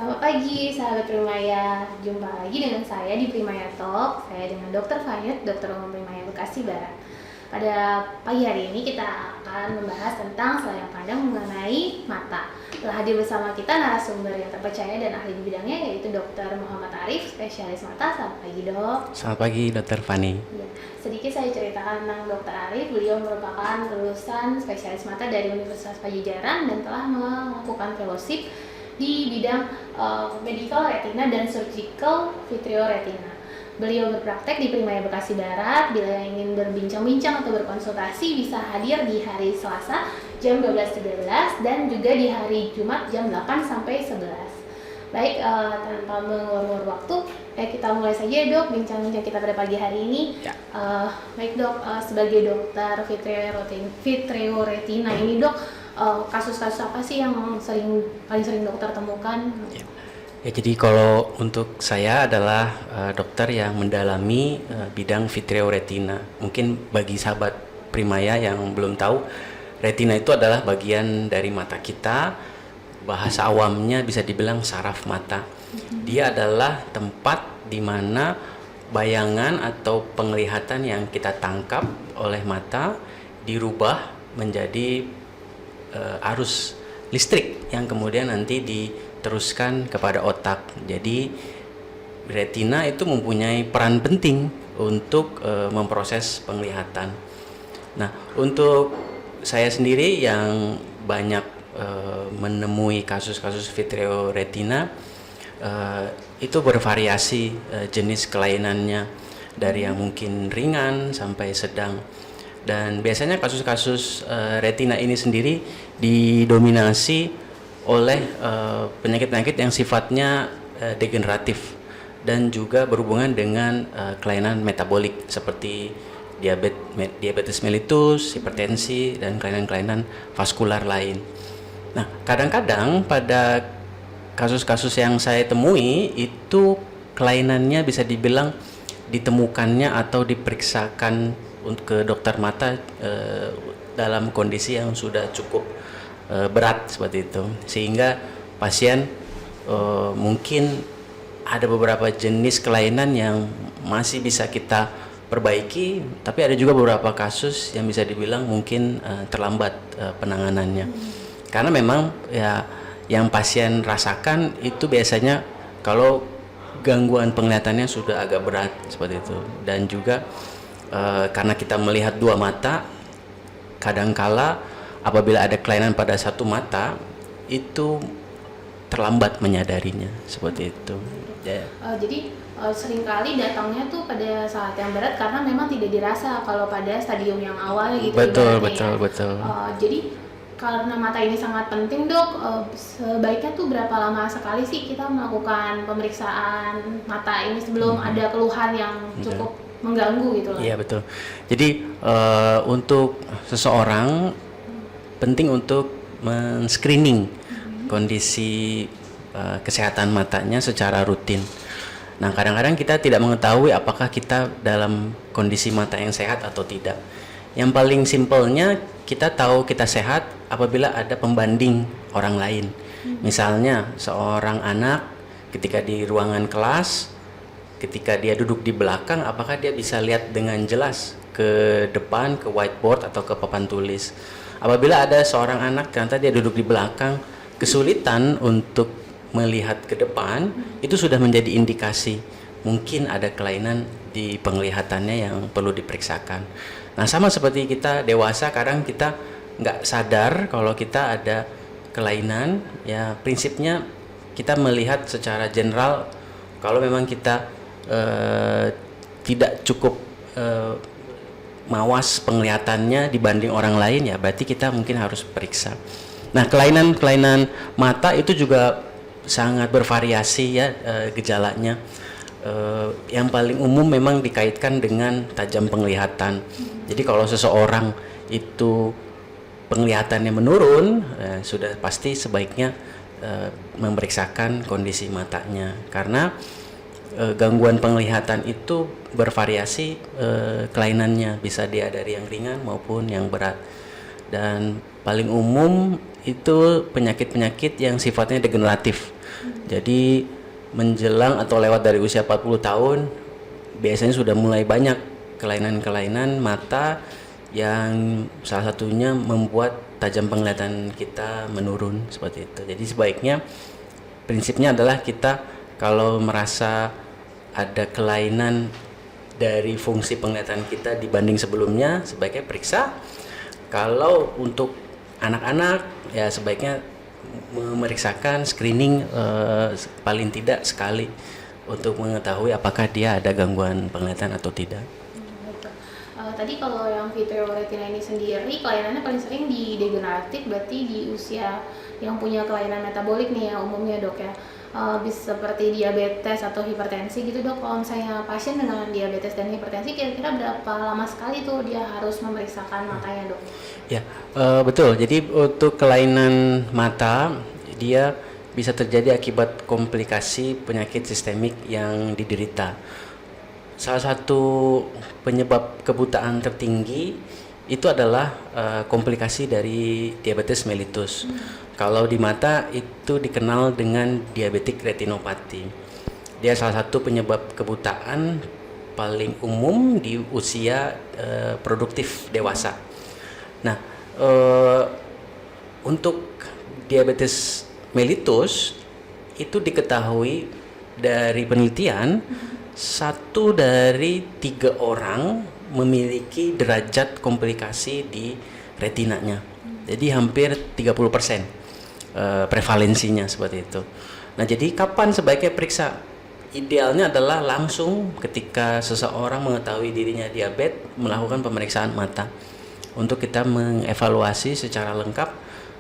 Selamat pagi, sahabat Primaya. Jumpa lagi dengan saya di Primaya Talk. Saya dengan Dr. Fahid, Dokter Umum Primaya Bekasi Barat. Pada pagi hari ini kita akan membahas tentang selayang pandang mengenai mata. Telah hadir bersama kita narasumber yang terpercaya dan ahli di bidangnya, yaitu Dr. Muhammad Arif, spesialis mata. Selamat pagi, Dok. Selamat pagi, Dr. Fani. Ya, sedikit saya ceritakan tentang Dr. Arif. Beliau merupakan lulusan spesialis mata dari Universitas Pajajaran dan telah melakukan fellowship di bidang medical retina dan surgical vitreoretina. Beliau berpraktek di Primaya Bekasi Barat. Bila ingin berbincang-bincang atau berkonsultasi bisa hadir di hari Selasa jam 12.13 dan juga di hari Jumat jam 8 sampai 11. Baik, tanpa mengulur waktu, kita mulai saja, Dok, bincang-bincang kita pada pagi hari ini. Ya. Baik, Dok, sebagai dokter vitreoretina ini, Dok, kasus-kasus apa sih yang paling sering dokter temukan? Ya, jadi kalau untuk saya adalah dokter yang mendalami bidang vitreoretina. Mungkin bagi sahabat Primaya yang belum tahu, retina itu adalah bagian dari mata kita. Bahasa awamnya bisa dibilang saraf mata. Dia adalah tempat di mana bayangan atau penglihatan yang kita tangkap oleh mata dirubah menjadi arus listrik yang kemudian nanti diteruskan kepada otak. Jadi retina itu mempunyai peran penting untuk memproses penglihatan. Nah, untuk saya sendiri yang banyak menemui kasus-kasus vitreoretina, itu bervariasi jenis kelainannya, dari yang mungkin ringan sampai sedang. Dan biasanya kasus-kasus retina ini sendiri didominasi oleh penyakit-penyakit yang sifatnya degeneratif dan juga berhubungan dengan kelainan metabolik seperti diabetes mellitus, hipertensi, dan kelainan-kelainan vaskular lain. Nah, kadang-kadang pada kasus-kasus yang saya temui itu kelainannya bisa dibilang ditemukannya atau diperiksakan ke dokter mata dalam kondisi yang sudah cukup berat seperti itu, sehingga pasien mungkin ada beberapa jenis kelainan yang masih bisa kita perbaiki, tapi ada juga beberapa kasus yang bisa dibilang mungkin terlambat penanganannya. Karena memang ya yang pasien rasakan itu biasanya kalau gangguan penglihatannya sudah agak berat seperti itu, dan juga karena kita melihat dua mata, kadangkala apabila ada kelainan pada satu mata itu terlambat menyadarinya seperti itu. Jadi seringkali datangnya tuh pada saat yang berat karena memang tidak dirasa kalau pada stadium yang awal gitu. Betul. Jadi karena mata ini sangat penting, Dok, sebaiknya tuh berapa lama sekali sih kita melakukan pemeriksaan mata ini sebelum ada keluhan yang cukup mengganggu gitu loh? Iya, betul. Jadi untuk seseorang penting untuk men-screening kondisi kesehatan matanya secara rutin. Nah, kadang-kadang kita tidak mengetahui apakah kita dalam kondisi mata yang sehat atau tidak. Yang paling simpelnya kita tahu kita sehat apabila ada pembanding orang lain. Misalnya seorang anak ketika di ruangan kelas, ketika dia duduk di belakang, apakah dia bisa lihat dengan jelas ke depan, ke whiteboard atau ke papan tulis. Apabila ada seorang anak ternyata dia duduk di belakang, kesulitan untuk melihat ke depan, itu sudah menjadi indikasi mungkin ada kelainan di penglihatannya yang perlu diperiksakan. Nah, sama seperti kita dewasa, kadang kita nggak sadar kalau kita ada kelainan. Ya, prinsipnya kita melihat secara general kalau memang kita tidak cukup mawas penglihatannya dibanding orang lain, ya berarti kita mungkin harus periksa. Nah, kelainan-kelainan mata itu juga sangat bervariasi ya gejalanya. Yang paling umum memang dikaitkan dengan tajam penglihatan. Jadi kalau seseorang itu penglihatannya menurun, sudah pasti sebaiknya memeriksakan kondisi matanya, karena gangguan penglihatan itu bervariasi kelainannya, bisa dia dari yang ringan maupun yang berat. Dan paling umum itu penyakit-penyakit yang sifatnya degeneratif. Jadi menjelang atau lewat dari usia 40 tahun biasanya sudah mulai banyak kelainan-kelainan mata yang salah satunya membuat tajam penglihatan kita menurun seperti itu. Jadi sebaiknya prinsipnya adalah kita kalau merasa ada kelainan dari fungsi penglihatan kita dibanding sebelumnya, sebaiknya periksa. Kalau untuk anak-anak ya sebaiknya memeriksakan screening paling tidak sekali untuk mengetahui apakah dia ada gangguan penglihatan atau tidak. Betul. Tadi kalau yang vitreoretina ini sendiri kelainannya paling sering di degeneratif, berarti di usia yang punya kelainan metabolik nih ya umumnya dok ya. Bisa seperti diabetes atau hipertensi gitu dok. Kalau misalnya pasien dengan diabetes dan hipertensi kira-kira berapa lama sekali tuh dia harus memeriksakan matanya dok? Ya, betul. Jadi untuk kelainan mata dia bisa terjadi akibat komplikasi penyakit sistemik yang diderita. Salah satu penyebab kebutaan tertinggi itu adalah komplikasi dari diabetes mellitus. Kalau di mata itu dikenal dengan diabetik retinopati. Dia salah satu penyebab kebutaan paling umum di usia produktif dewasa. Nah, untuk diabetes mellitus itu diketahui dari penelitian 1 dari 3 orang memiliki derajat komplikasi di retinanya. Jadi hampir 30% prevalensinya seperti itu. Nah, jadi kapan sebaiknya periksa? Idealnya adalah langsung ketika seseorang mengetahui dirinya diabetes melakukan pemeriksaan mata untuk kita mengevaluasi secara lengkap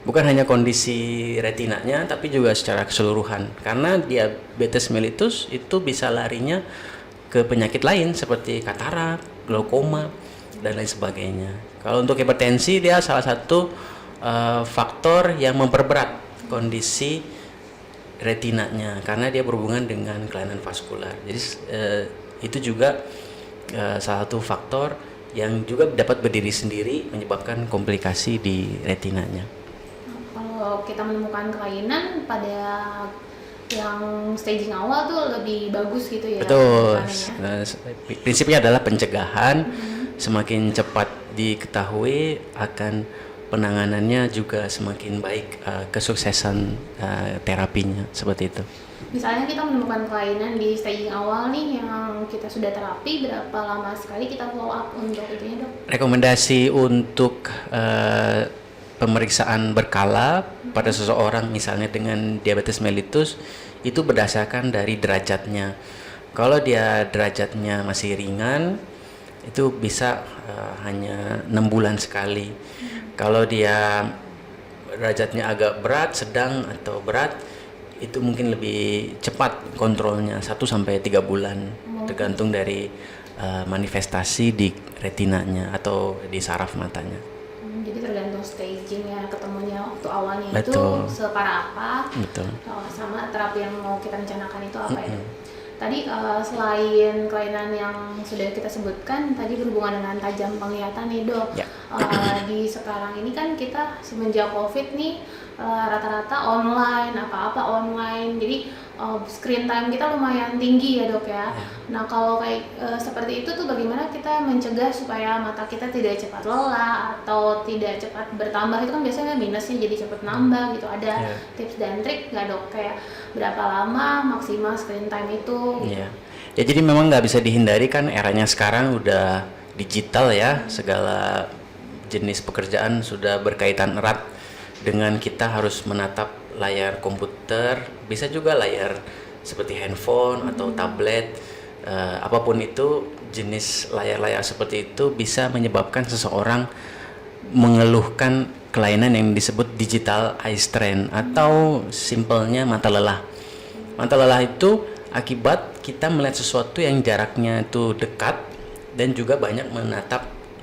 bukan hanya kondisi retinanya tapi juga secara keseluruhan, karena diabetes mellitus itu bisa larinya ke penyakit lain seperti katarak, glaukoma dan lain sebagainya. Kalau untuk hipertensi dia salah satu faktor yang memperberat kondisi retinanya karena dia berhubungan dengan kelainan vaskular. Jadi itu juga salah satu faktor yang juga dapat berdiri sendiri menyebabkan komplikasi di retinanya. Kalau kita menemukan kelainan pada yang staging awal tuh lebih bagus gitu ya. Betul. Nah, prinsipnya adalah pencegahan. Semakin cepat diketahui akan penanganannya juga semakin baik kesuksesan terapinya seperti itu. Misalnya kita menemukan kelainan di staging awal nih yang kita sudah terapi, berapa lama sekali kita follow up untuk itunya dok? Rekomendasi untuk pemeriksaan berkala pada seseorang misalnya dengan diabetes mellitus itu berdasarkan dari derajatnya. Kalau dia derajatnya masih ringan itu bisa hanya 6 bulan sekali. Kalau dia derajatnya agak berat, sedang atau berat itu mungkin lebih cepat kontrolnya 1 sampai 3 bulan tergantung dari manifestasi di retinanya atau di saraf matanya. Jadi tergantung stagingnya, ketemunya waktu awalnya. Betul. Itu separah apa. Betul. Sama terapi yang mau kita rencanakan itu apa ya. Tadi selain kelainan yang sudah kita sebutkan tadi berhubungan dengan tajam penglihatan nih dok. Ya. Di sekarang ini kan kita semenjak COVID nih rata-rata online, apa-apa online. Jadi screen time kita lumayan tinggi ya dok ya. Nah kalau kayak seperti itu tuh bagaimana kita mencegah supaya mata kita tidak cepat lelah atau tidak cepat bertambah? Itu kan biasanya minusnya jadi cepat nambah gitu. Ada tips dan trik nggak dok? Kayak berapa lama maksimal screen time itu? Iya. Ya jadi memang nggak bisa dihindari kan eranya sekarang udah digital ya. Segala jenis pekerjaan sudah berkaitan erat dengan kita harus menatap layar komputer, bisa juga layar seperti handphone atau tablet, apapun itu jenis layar-layar seperti itu bisa menyebabkan seseorang mengeluhkan kelainan yang disebut digital eye strain atau simpelnya mata lelah. Mata lelah itu akibat kita melihat sesuatu yang jaraknya itu dekat dan juga banyak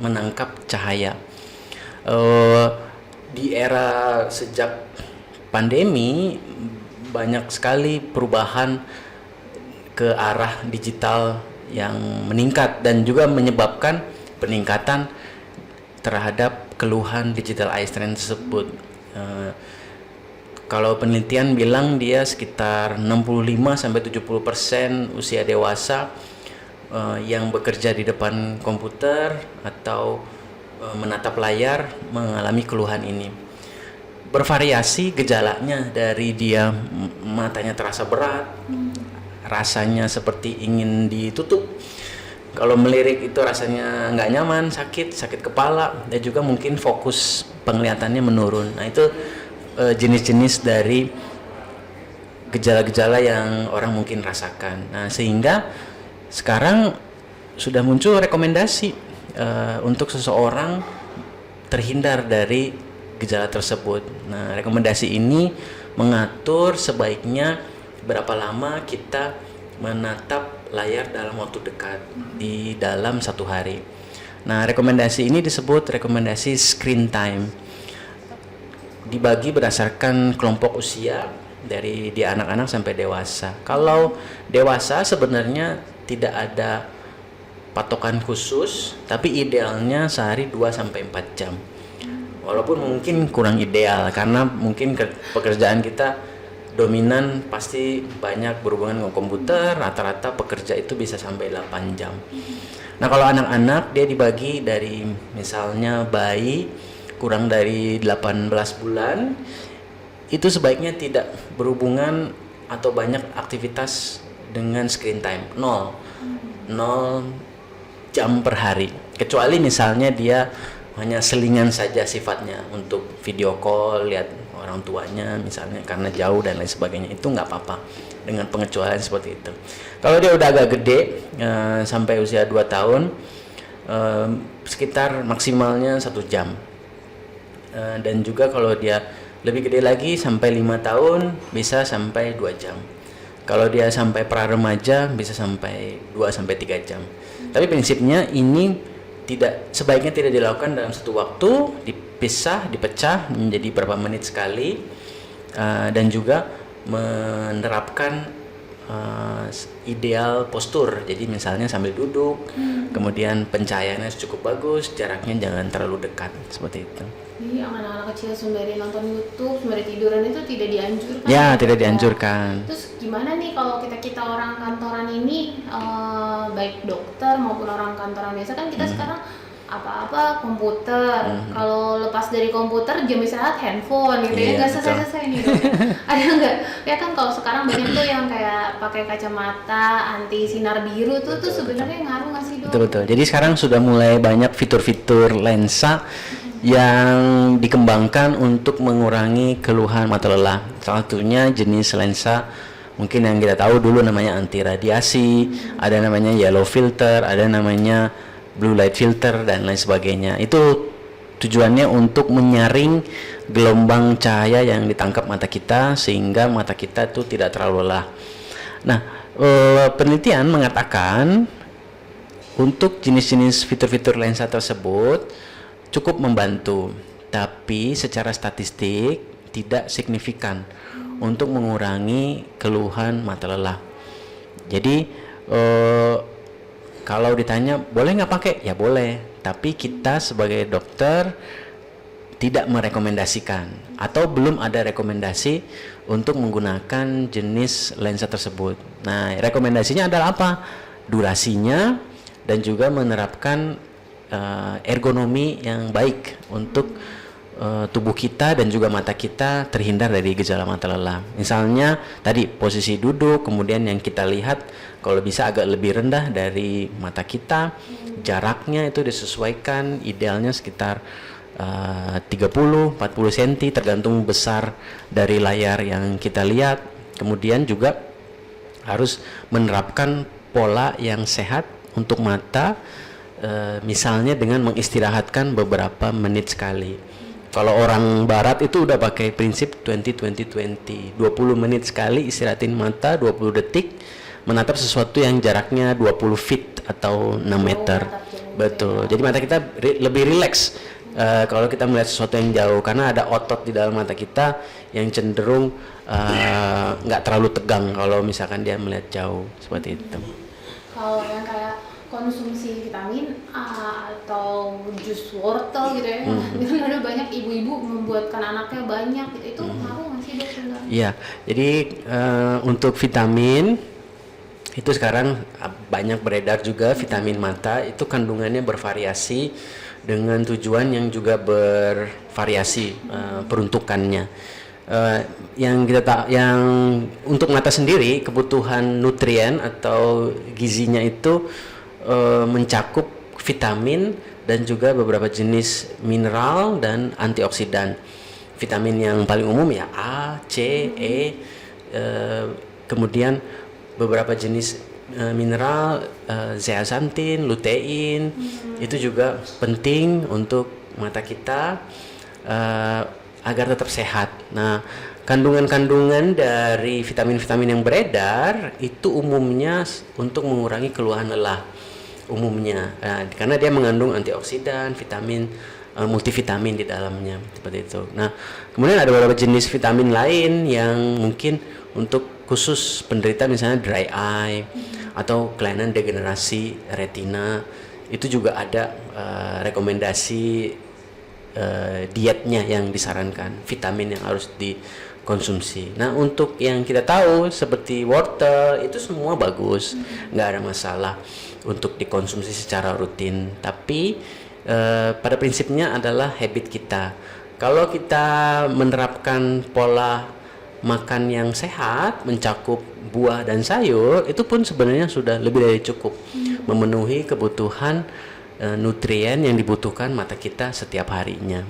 menangkap cahaya. Di era sejak pandemi banyak sekali perubahan ke arah digital yang meningkat dan juga menyebabkan peningkatan terhadap keluhan digital eye strain tersebut. Kalau penelitian bilang dia sekitar 65 sampai 70% usia dewasa yang bekerja di depan komputer atau menatap layar mengalami keluhan ini. Bervariasi gejalanya, dari dia matanya terasa berat, rasanya seperti ingin ditutup. Kalau melirik itu rasanya nggak nyaman, sakit kepala, dan juga mungkin fokus penglihatannya menurun. Nah, itu jenis-jenis dari gejala-gejala yang orang mungkin rasakan. Nah, sehingga sekarang sudah muncul rekomendasi untuk seseorang terhindar dari gejala tersebut. Nah, rekomendasi ini mengatur sebaiknya berapa lama kita menatap layar dalam waktu dekat di dalam 1 hari. Nah, rekomendasi ini disebut rekomendasi screen time. Dibagi berdasarkan kelompok usia dari di anak-anak sampai dewasa. Kalau dewasa sebenarnya tidak ada patokan khusus, tapi idealnya sehari 2 sampai 4 jam. Walaupun mungkin kurang ideal karena mungkin pekerjaan kita dominan pasti banyak berhubungan dengan komputer, rata-rata pekerja itu bisa sampai 8 jam. Nah, kalau anak-anak dia dibagi dari misalnya bayi kurang dari 18 bulan, itu sebaiknya tidak berhubungan atau banyak aktivitas dengan screen time, 0 jam per hari. Kecuali misalnya dia hanya selingan saja sifatnya untuk video call, lihat orang tuanya misalnya karena jauh dan lain sebagainya, itu nggak apa-apa dengan pengecualian seperti itu. Kalau dia udah agak gede sampai usia 2 tahun, sekitar maksimalnya 1 jam. Dan juga kalau dia lebih gede lagi sampai 5 tahun bisa sampai 2 jam. Kalau dia sampai pra remaja bisa sampai 2 sampai 3 jam. Tapi prinsipnya ini sebaiknya tidak dilakukan dalam satu waktu, dipecah menjadi berapa menit sekali, dan juga menerapkan ideal postur. Jadi misalnya sambil duduk, kemudian pencahayaannya cukup bagus, jaraknya jangan terlalu dekat, seperti itu. Jadi anak-anak kecil sembari nonton YouTube, sembari tiduran itu tidak dianjurkan? Ya, tidak dianjurkan. Terus gimana nih kalau kita orang kantoran ini, baik dokter maupun orang kantoran biasa kan kita sekarang apa-apa komputer. Kalau lepas dari komputer jam istirahat handphone gitu ya, nggak selesai-selesai nih dok. Ada nggak? Ya kan kalau sekarang banyak tuh yang kayak pakai kacamata anti sinar biru tuh sebenarnya ngaruh nggak sih dok? Betul. Jadi sekarang sudah mulai banyak fitur-fitur lensa yang dikembangkan untuk mengurangi keluhan mata lelah. Salah satunya jenis lensa mungkin yang kita tahu dulu namanya anti radiasi, ada namanya yellow filter, ada namanya blue light filter dan lain sebagainya. Itu tujuannya untuk menyaring gelombang cahaya yang ditangkap mata kita sehingga mata kita itu tidak terlalu lelah. Nah, penelitian mengatakan untuk jenis-jenis fitur-fitur lensa tersebut cukup membantu, tapi secara statistik tidak signifikan untuk mengurangi keluhan mata lelah. Jadi kalau ditanya boleh nggak pakai, ya boleh, tapi kita sebagai dokter tidak merekomendasikan atau belum ada rekomendasi untuk menggunakan jenis lensa tersebut. Nah, rekomendasinya adalah apa? Durasinya dan juga menerapkan ergonomi yang baik untuk tubuh kita dan juga mata kita terhindar dari gejala mata lelah. Misalnya tadi posisi duduk, kemudian yang kita lihat kalau bisa agak lebih rendah dari mata kita, jaraknya itu disesuaikan, idealnya sekitar 30-40 cm tergantung besar dari layar yang kita lihat. Kemudian juga harus menerapkan pola yang sehat untuk mata, misalnya dengan mengistirahatkan beberapa menit sekali. Kalau orang barat itu udah pakai prinsip 20-20-20, 20 menit sekali istirahatin mata, 20 detik menatap sesuatu yang jaraknya 20 feet atau 6 meter. Betul. Jadi mata kita lebih rileks kalau kita melihat sesuatu yang jauh, karena ada otot di dalam mata kita yang cenderung nggak terlalu tegang kalau misalkan dia melihat jauh, seperti itu. Kalau yang kayak konsumsi vitamin A atau jus wortel gitu ya, kan ada banyak ibu-ibu membuatkan anaknya banyak gitu, itu ngaruh nggak sih? sih dok sebenarnya? Iya, jadi untuk vitamin itu sekarang banyak beredar juga vitamin mata, itu kandungannya bervariasi dengan tujuan yang juga bervariasi peruntukannya. Yang untuk mata sendiri kebutuhan nutrien atau gizinya itu mencakup vitamin dan juga beberapa jenis mineral dan antioksidan. Vitamin yang paling umum ya A, C, E, kemudian beberapa jenis mineral, zeaxanthin, lutein, itu juga penting untuk mata kita agar tetap sehat. Nah, kandungan-kandungan dari vitamin-vitamin yang beredar itu umumnya untuk mengurangi keluhan lelah umumnya, karena dia mengandung antioksidan, vitamin, multivitamin di dalamnya seperti itu. Nah, kemudian ada beberapa jenis vitamin lain yang mungkin untuk khusus penderita misalnya dry eye atau kelainan degenerasi retina, itu juga ada rekomendasi dietnya yang disarankan, vitamin yang harus dikonsumsi. Nah, untuk yang kita tahu seperti wortel itu semua bagus, nggak ada masalah untuk dikonsumsi secara rutin. Tapi pada prinsipnya adalah habit kita. Kalau kita menerapkan pola makan yang sehat, mencakup buah dan sayur, itu pun sebenarnya sudah lebih dari cukup memenuhi kebutuhan nutrien yang dibutuhkan mata kita setiap harinya.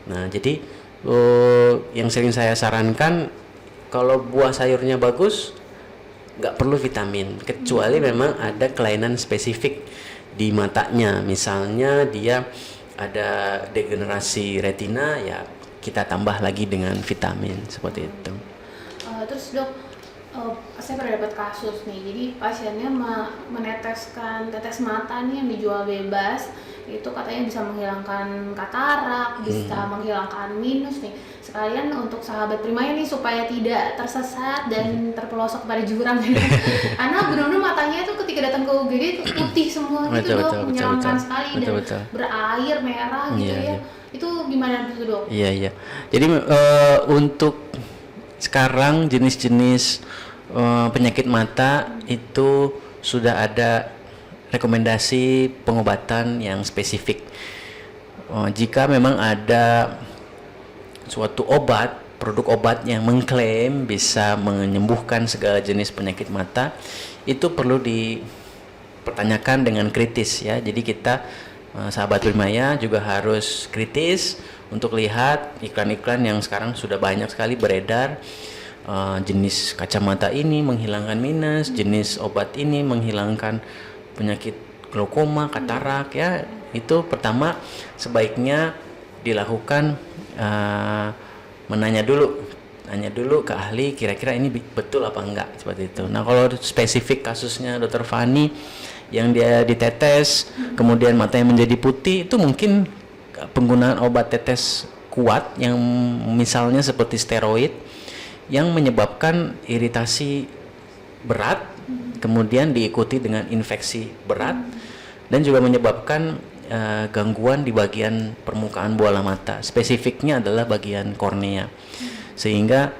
Nah, jadi yang sering saya sarankan, kalau buah sayurnya bagus, nggak perlu vitamin, kecuali memang ada kelainan spesifik di matanya. Misalnya dia ada degenerasi retina, ya kita tambah lagi dengan vitamin seperti itu. Terus dok, saya pernah dapat kasus nih, jadi pasiennya meneteskan tetes mata nih yang dijual bebas, itu katanya bisa menghilangkan katarak, bisa menghilangkan minus nih. Sekalian untuk sahabat Primaya nih supaya tidak tersesat dan terpelosok pada jurang gitu. Karena benar-benar matanya tuh ketika datang ke UGD itu putih semua gitu dok, menyeramkan sekali dan berair merah gitu ya. Itu gimana tuh dok? Iya. Jadi untuk sekarang jenis-jenis penyakit mata itu sudah ada rekomendasi pengobatan yang spesifik. Jika memang ada suatu obat, produk obat yang mengklaim bisa menyembuhkan segala jenis penyakit mata, itu perlu dipertanyakan dengan kritis ya. Jadi kita sahabat Primaya juga harus kritis untuk lihat iklan-iklan yang sekarang sudah banyak sekali beredar. Jenis kacamata ini menghilangkan minus, jenis obat ini menghilangkan penyakit glaukoma, katarak ya. Itu pertama sebaiknya dilakukan nanya dulu ke ahli, kira-kira ini betul apa enggak, seperti itu. Nah, kalau spesifik kasusnya Dr. Fani yang dia ditetes kemudian matanya menjadi putih, itu mungkin penggunaan obat tetes kuat yang misalnya seperti steroid yang menyebabkan iritasi berat, kemudian diikuti dengan infeksi berat dan juga menyebabkan gangguan di bagian permukaan bola mata. Spesifiknya adalah bagian kornea. Sehingga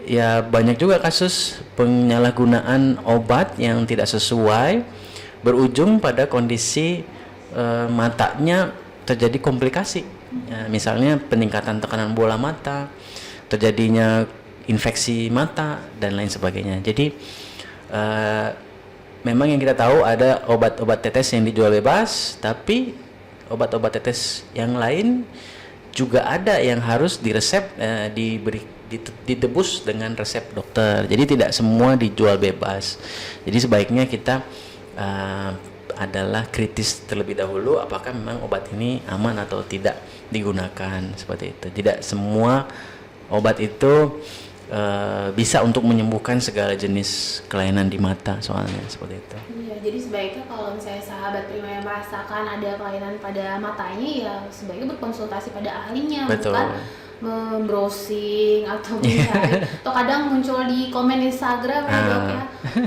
ya banyak juga kasus penyalahgunaan obat yang tidak sesuai berujung pada kondisi matanya terjadi komplikasi. Misalnya peningkatan tekanan bola mata, terjadinya infeksi mata dan lain sebagainya. Jadi memang yang kita tahu ada obat-obat tetes yang dijual bebas, tapi obat-obat tetes yang lain juga ada yang harus diresep, ditebus dengan resep dokter. Jadi tidak semua dijual bebas. Jadi sebaiknya kita adalah kritis terlebih dahulu apakah memang obat ini aman atau tidak digunakan, seperti itu. Tidak semua obat itu bisa untuk menyembuhkan segala jenis kelainan di mata, soalnya seperti itu. Iya, jadi sebaiknya kalau misalnya sahabat Primaya merasakan ada kelainan pada matanya, ya sebaiknya berkonsultasi pada ahlinya. Betul. Bukan membrowsing atau mencari atau kadang muncul di komen Instagram ya dok ya.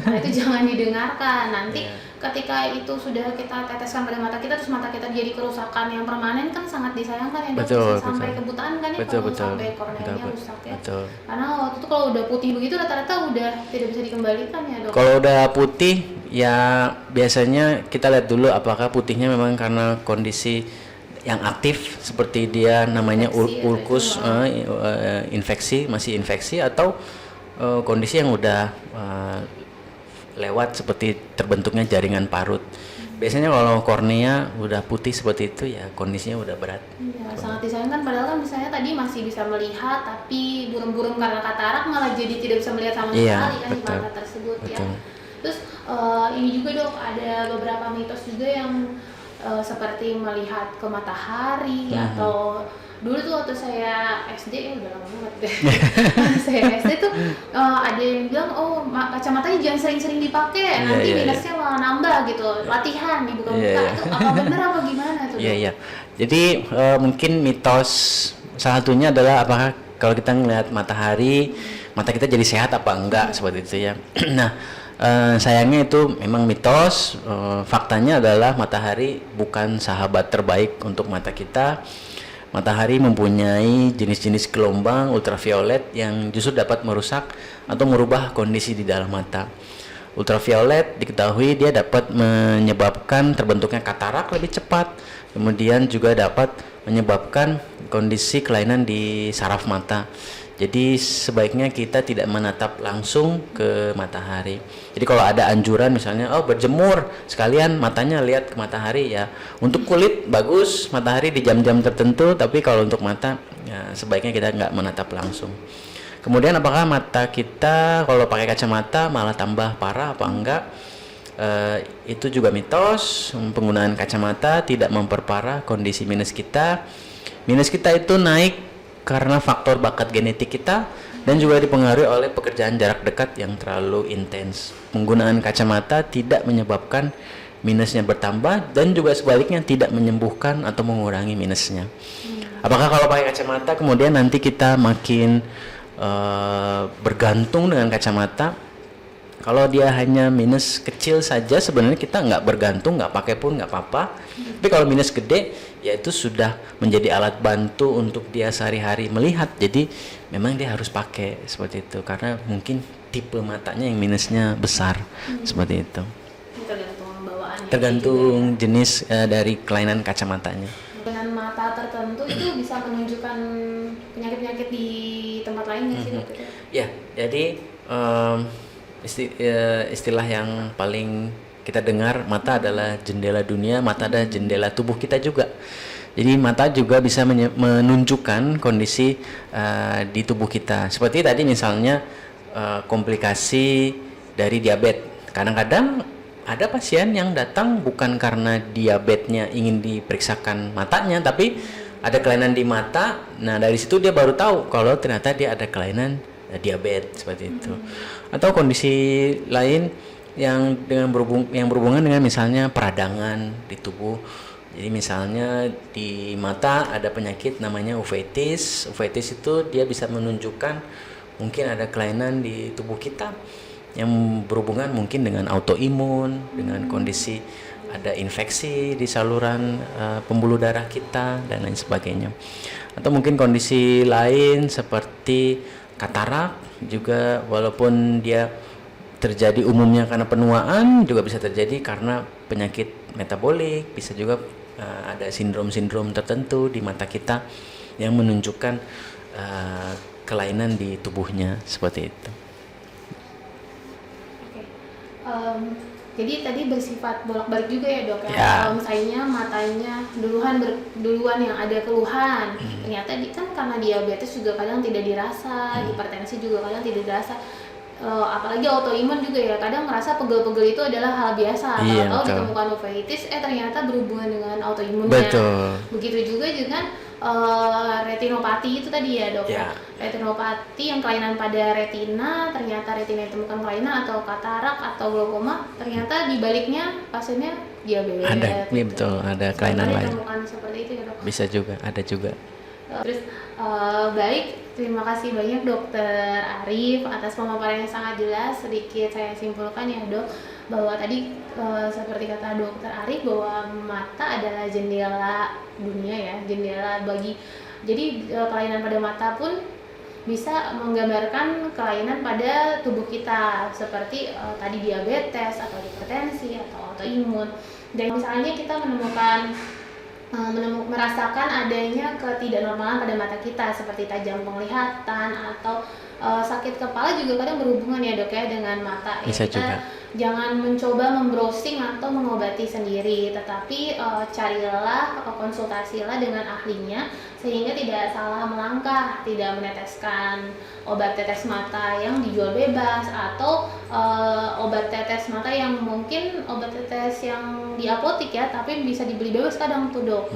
Nah, itu jangan didengarkan, nanti ketika itu sudah kita teteskan pada mata kita, terus mata kita jadi kerusakan yang permanen kan sangat disayangkan ya dok, Betul, bisa sampai betul. kebutaan kan ya Betul, kalau betul. sampai korneanya Betul, rusak ya. betul. Karena waktu itu kalau udah putih begitu rata-rata udah tidak bisa dikembalikan ya dok. Kalau udah putih ya biasanya kita lihat dulu apakah putihnya memang karena kondisi yang aktif seperti dia namanya Infeksi atau ulkus, infeksi, masih infeksi, atau kondisi yang udah lewat seperti terbentuknya jaringan parut. Biasanya kalau kornea udah putih seperti itu ya kondisinya udah berat. Iya, sangat disayangkan padahal kan misalnya tadi masih bisa melihat tapi buram-buram karena katarak malah jadi tidak bisa melihat sama Iya, sekali kan di betul. mata tersebut ya. Betul. Terus ini juga dok ada beberapa mitos juga yang seperti melihat ke matahari atau dulu tuh waktu saya SD ya udah lama banget deh. Saya SD tuh ada yang bilang kacamatanya jangan sering-sering dipakai nanti minusnya malah nambah gitu, latihan dibuka-buka. Itu apa bener apa gimana tuh? Iya, iya. Jadi mungkin mitos salah satunya adalah apakah kalau kita ngelihat matahari mata kita jadi sehat apa enggak seperti itu ya. Nah, sayangnya itu memang mitos. Faktanya adalah matahari bukan sahabat terbaik untuk mata kita. Matahari mempunyai jenis-jenis gelombang ultraviolet yang justru dapat merusak atau merubah kondisi di dalam mata. Ultraviolet diketahui dia dapat menyebabkan terbentuknya katarak lebih cepat, kemudian juga dapat menyebabkan kondisi kelainan di saraf mata. Jadi sebaiknya kita tidak menatap langsung ke matahari. Jadi kalau ada anjuran misalnya berjemur sekalian matanya lihat ke matahari ya. Untuk kulit bagus matahari di jam-jam tertentu, tapi kalau untuk mata ya, sebaiknya kita nggak menatap langsung. Kemudian apakah mata kita kalau pakai kacamata malah tambah parah apa enggak? Itu juga mitos. Penggunaan kacamata tidak memperparah kondisi minus kita. Minus kita itu naik karena faktor bakat genetik kita dan juga dipengaruhi oleh pekerjaan jarak dekat yang terlalu intens. Penggunaan kacamata tidak menyebabkan minusnya bertambah dan juga sebaliknya tidak menyembuhkan atau mengurangi minusnya. Apakah kalau pakai kacamata kemudian nanti kita makin bergantung dengan kacamata? Kalau dia hanya minus kecil saja sebenarnya kita nggak bergantung, nggak pakai pun nggak apa-apa. Tapi kalau minus gede ya itu sudah menjadi alat bantu untuk dia sehari-hari melihat. Jadi memang dia harus pakai seperti itu karena mungkin tipe matanya yang minusnya besar seperti itu. Tergantung bawaannya. Tergantung jenis dari kelainan kacamatanya. Dengan mata tertentu itu bisa menunjukkan penyakit-penyakit di tempat lain nggak sih dok? Ya, jadi istilah yang paling kita dengar, mata adalah jendela dunia, mata adalah jendela tubuh kita juga. Jadi mata juga bisa menunjukkan kondisi di tubuh kita. Seperti tadi misalnya komplikasi dari diabetes. Kadang-kadang ada pasien yang datang bukan karena diabetesnya ingin diperiksakan matanya, tapi ada kelainan di mata. Nah dari situ dia baru tahu kalau ternyata dia ada kelainan diabetes seperti itu. Atau kondisi lain yang berhubungan dengan misalnya peradangan di tubuh. Jadi misalnya di mata ada penyakit namanya uveitis. Uveitis itu dia bisa menunjukkan mungkin ada kelainan di tubuh kita yang berhubungan mungkin dengan autoimun, dengan kondisi ada infeksi di saluran pembuluh darah kita dan lain sebagainya. Atau mungkin kondisi lain seperti katarak juga, walaupun dia terjadi umumnya karena penuaan, juga bisa terjadi karena penyakit metabolik. Bisa juga ada sindrom-sindrom tertentu di mata kita yang menunjukkan kelainan di tubuhnya seperti itu. Jadi tadi bersifat bolak-balik juga ya dok ya. Ya. Kalau misalnya matanya duluan yang ada keluhan, ternyata kan karena diabetes juga kadang tidak dirasa, hipertensi juga kadang tidak dirasa. Apalagi autoimun juga ya, kadang merasa pegel-pegel itu adalah hal biasa. Iya, Tahu-tahu betul. ditemukan uveitis, ternyata berhubungan dengan autoimunnya. Betul. Begitu juga dengan retinopati itu tadi ya dok. Ya. Retinopati yang kelainan pada retina, ternyata retina ditemukan kelainan atau katarak atau glaukoma, ternyata di baliknya pasiennya diabetes. Ada, iya betul, ada kelainan lain. Ditemukan seperti itu ya dok. Bisa juga, ada juga. Terus baik, terima kasih banyak Dokter Arif atas pemaparan yang sangat jelas. Sedikit saya simpulkan ya Dok, bahwa tadi seperti kata Dokter Arif bahwa mata adalah jendela dunia ya, jendela bagi. Jadi kelainan pada mata pun bisa menggambarkan kelainan pada tubuh kita seperti tadi diabetes atau hipertensi atau autoimun. Dan misalnya kita menemukan merasakan adanya ketidaknormalan pada mata kita seperti tajam penglihatan atau sakit kepala juga kadang berhubungan ya Dok ya dengan mata. Bisa Kita juga. jangan mencoba membrowsing atau mengobati sendiri, tetapi carilah konsultasilah dengan ahlinya sehingga tidak salah melangkah, tidak meneteskan obat tetes mata yang dijual bebas atau obat tetes mata yang mungkin obat tetes yang di apotik ya, tapi bisa dibeli bebas kadang tuh Dok.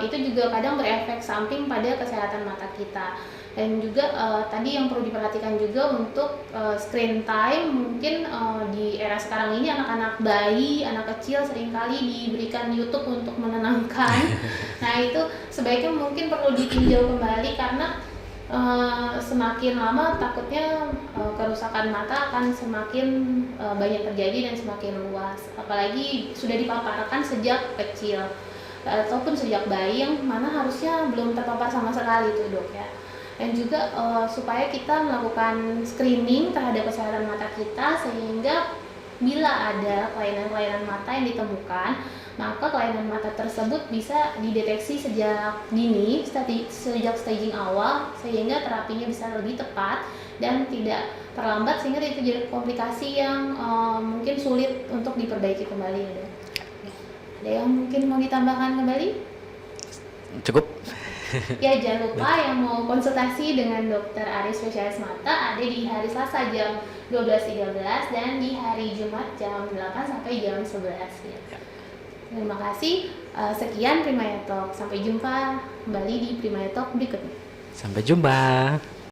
Itu juga kadang berefek samping pada kesehatan mata kita. Dan juga tadi yang perlu diperhatikan juga untuk screen time, mungkin di era sekarang ini anak-anak bayi, anak kecil seringkali diberikan YouTube untuk menenangkan. Nah itu sebaiknya mungkin perlu ditinjau kembali karena semakin lama takutnya kerusakan mata akan semakin banyak terjadi dan semakin luas. Apalagi sudah dipaparkan sejak kecil ataupun sejak bayi yang mana harusnya belum terpapar sama sekali tuh Dok ya. Dan juga supaya kita melakukan screening terhadap kesehatan mata kita sehingga bila ada kelainan-kelainan mata yang ditemukan, maka kelainan mata tersebut bisa dideteksi sejak dini, sejak staging awal sehingga terapinya bisa lebih tepat dan tidak terlambat sehingga tidak terjadi komplikasi yang mungkin sulit untuk diperbaiki kembali ya Dok. Ada yang mungkin mau ditambahkan kembali? Cukup. Ya jangan lupa yang mau konsultasi dengan Dokter Arif spesialis mata ada di hari Selasa jam 12.13 dan di hari Jumat jam 8 sampai jam 11 ya. Terima kasih. Sekian Primaya Talk. Sampai jumpa kembali di Primaya Talk berikutnya. Sampai jumpa.